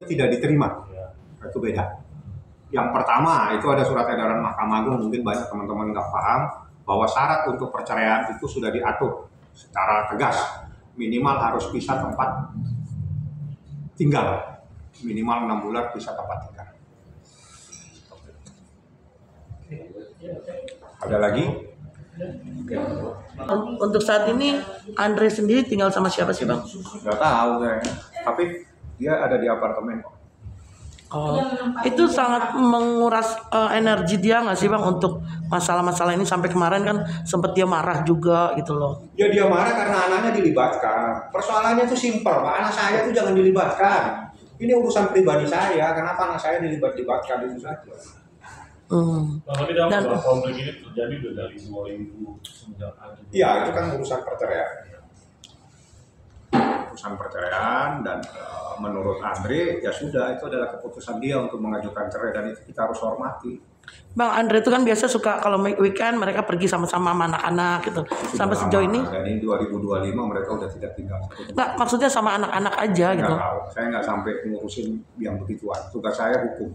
tidak diterima, itu beda. Yang pertama itu ada surat edaran Mahkamah Agung, mungkin banyak teman-teman nggak paham bahwa syarat untuk perceraian itu sudah diatur secara tegas, minimal harus pisah tempat tinggal, minimal 6 bulan pisah tempat tinggal. Ada lagi? Untuk saat ini Andre sendiri tinggal sama siapa sih Bang? Nggak tahu saya, tapi dia ada di apartemen. Oh, itu sangat menguras energi dia nggak sih Bang untuk masalah-masalah ini, sampai kemarin kan sempat dia marah juga gitu loh. Ya dia marah karena anaknya dilibatkan. Persoalannya itu simpel, Pak. Anak saya itu jangan dilibatkan. Ini urusan pribadi saya. Kenapa anak saya dilibatkan itu saja? Tapi dalam konflik ini terjadi udah dari 2009. Iya, itu kan urusan perceraian. Urusan perceraian dan menurut Andre ya sudah, itu adalah keputusan dia untuk mengajukan cerai dan itu kita harus hormati. Bang, Andre itu kan biasa suka kalau weekend mereka pergi sama-sama sama anak-anak gitu. Sampai sejauh ini? Dan ini 2025 mereka udah tidak tinggal. Nggak, maksudnya sama anak-anak aja gitu. Nggak tahu, saya nggak sampai ngurusin yang begituan. Tugas saya hukum.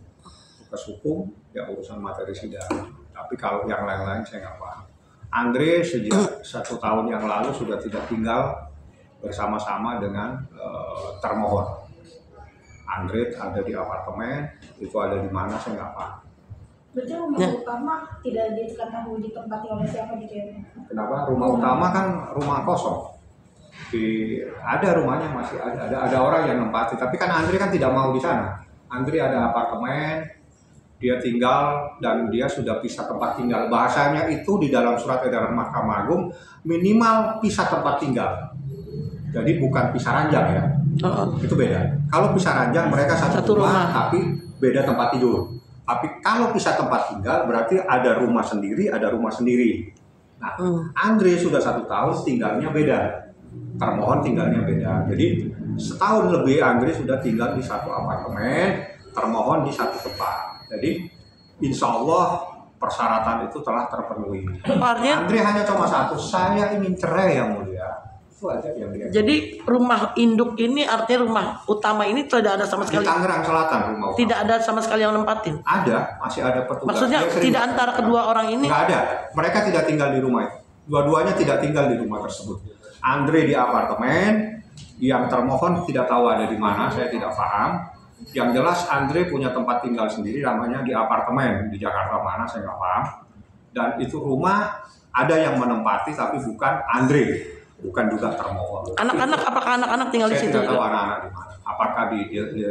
Tugas hukum ya urusan materi sidang. Tapi kalau yang lain-lain saya nggak paham. Andre sejak 1 tahun yang lalu sudah tidak tinggal bersama-sama dengan termohon. Andre ada di apartemen, itu ada di mana saya nggak paham. Berarti rumah utama tidak diketahui ditempati oleh siapa gitu ya? Kenapa? Rumah utama kan rumah kosong. Ada rumahnya masih ada orang yang nempati, tapi kan Andre kan tidak mau di sana. Andre ada apartemen, dia tinggal dan dia sudah pisah tempat tinggal. Bahasanya itu di dalam surat edaran Mahkamah Agung minimal pisah tempat tinggal. Jadi bukan pisah ranjang ya. Itu beda. Kalau pisah ranjang mereka satu rumah tapi beda tempat tidur. Tapi kalau pisah tempat tinggal berarti ada rumah sendiri, ada rumah sendiri. Nah, Andre sudah 1 tahun tinggalnya beda. Termohon tinggalnya beda. Jadi setahun lebih Andre sudah tinggal di satu apartemen, termohon di satu tempat. Jadi insya Allah persyaratan itu telah terpenuhi. Andre hanya cuma satu, saya ingin cerai yang mulia. Itu aja yang dia. Jadi rumah induk ini artinya rumah utama ini tidak ada sama sekali. Di Tangerang Selatan rumah utama. Tidak ada sama sekali yang nempatin. Ada, masih ada petugas. Maksudnya tidak antara kedua orang ini? Nggak ada. Mereka tidak tinggal di rumah itu. Dua-duanya tidak tinggal di rumah tersebut. Andre di apartemen, yang termohon tidak tahu ada di mana, saya tidak paham. Yang jelas Andre punya tempat tinggal sendiri, namanya di apartemen di Jakarta mana, saya nggak paham. Dan itu rumah ada yang menempati tapi bukan Andre. Bukan juga termohon. Anak-anak, apakah anak-anak tinggal di situ? Saya tidak tahu anak-anak di mana. Apakah di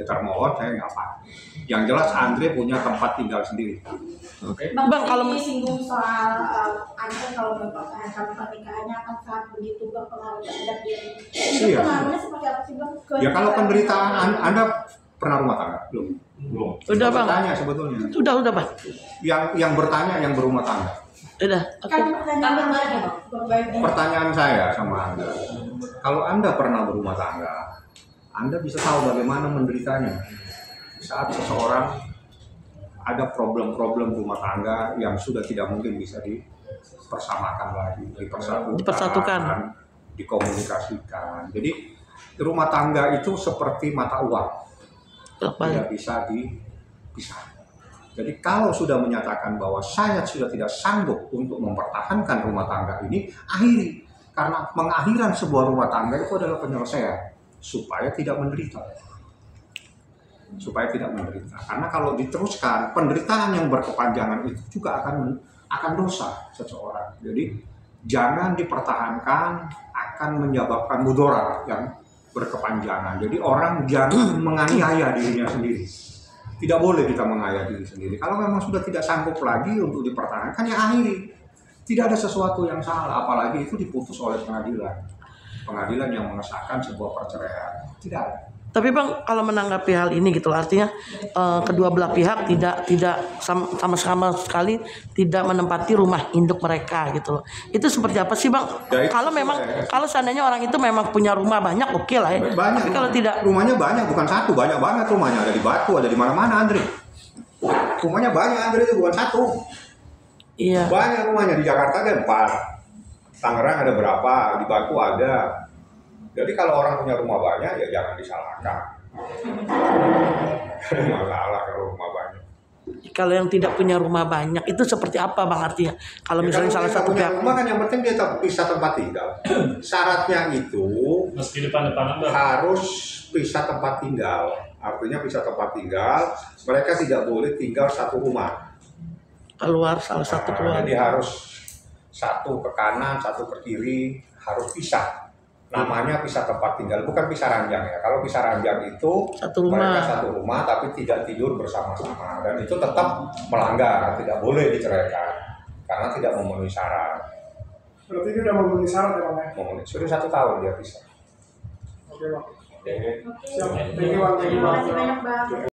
termohon, saya nggak paham. Yang jelas Andre punya tempat tinggal sendiri. Oke. Bang, kalau disinggung soal Andre kalau mempertahankan pernikahannya akan sangat begitu berpengaruh terhadap dia. Itu pengaruhnya seperti apa sih Bang? Ya kalau penderitaan Anda pernah rumah tangga? Belum. Udah Bang. Bertanya sebetulnya. Udah Bang. Yang bertanya yang berumah tangga. Udah. Pertanyaan saya sama Anda, kalau Anda pernah berumah tangga, Anda bisa tahu bagaimana menderitanya saat seseorang ada problem-problem rumah tangga yang sudah tidak mungkin bisa dipersamakan lagi, dipersatukan, dikomunikasikan. Jadi rumah tangga itu seperti mata uang, tidak bisa dipisah. Jadi kalau sudah menyatakan bahwa saya sudah tidak sanggup untuk mempertahankan rumah tangga ini, akhiri. Karena pengakhiran sebuah rumah tangga itu adalah penyelesaian supaya tidak menderita. Karena kalau diteruskan, penderitaan yang berkepanjangan itu juga akan dosa seseorang. Jadi jangan dipertahankan, akan menyebabkan mudarat yang berkepanjangan. Jadi orang jangan menganiaya dirinya sendiri. Tidak boleh kita menganiaya diri sendiri. Kalau memang sudah tidak sanggup lagi untuk dipertahankan, ya akhiri. Tidak ada sesuatu yang salah, apalagi itu diputus oleh pengadilan. Pengadilan yang mengesahkan sebuah perceraian. Tidak ada. Tapi Bang, kalau menanggapi hal ini gitu artinya kedua belah pihak tidak sama sekali tidak menempati rumah induk mereka gitu loh. Itu seperti apa sih Bang? Ya, kalau seandainya orang itu memang punya rumah banyak, oke lah ya. Banyak. Tapi kalau tidak, rumahnya banyak, bukan satu, banyak banget rumahnya, ada di Batu, ada di mana-mana Andre. Rumahnya banyak Andre, itu bukan satu. Iya. Banyak rumahnya, di Jakarta ada 4. Tangerang ada berapa, di Batu ada. Jadi kalau orang punya rumah banyak ya jangan disalahkan. Ada masalah kalau rumah banyak. Kalau yang tidak punya rumah banyak itu seperti apa bang artinya? Kalau misalnya Ya, salah satu pihak rumah kan yang penting dia pisah tempat tinggal. Syaratnya itu Meski depan-depanan bang. harus pisah tempat tinggal. Artinya pisah tempat tinggal, mereka tidak boleh tinggal satu rumah. keluar salah satu keluar. Jadi harus satu ke kanan, satu ke kiri, harus pisah. Namanya pisah tempat tinggal, bukan pisah ranjang ya. Kalau pisah ranjang itu Satu rumah. mereka satu rumah tapi tidak tidur bersama-sama, dan itu tetap melanggar, tidak boleh diceraikan karena tidak memenuhi syarat. Berarti ini udah memenuhi syarat ya bang ya? Memenuhi sudah 1 tahun dia pisah. Oke bang. Oke. Siap. Thank you bang. Thank you, Terima bang. kasih banyak bang.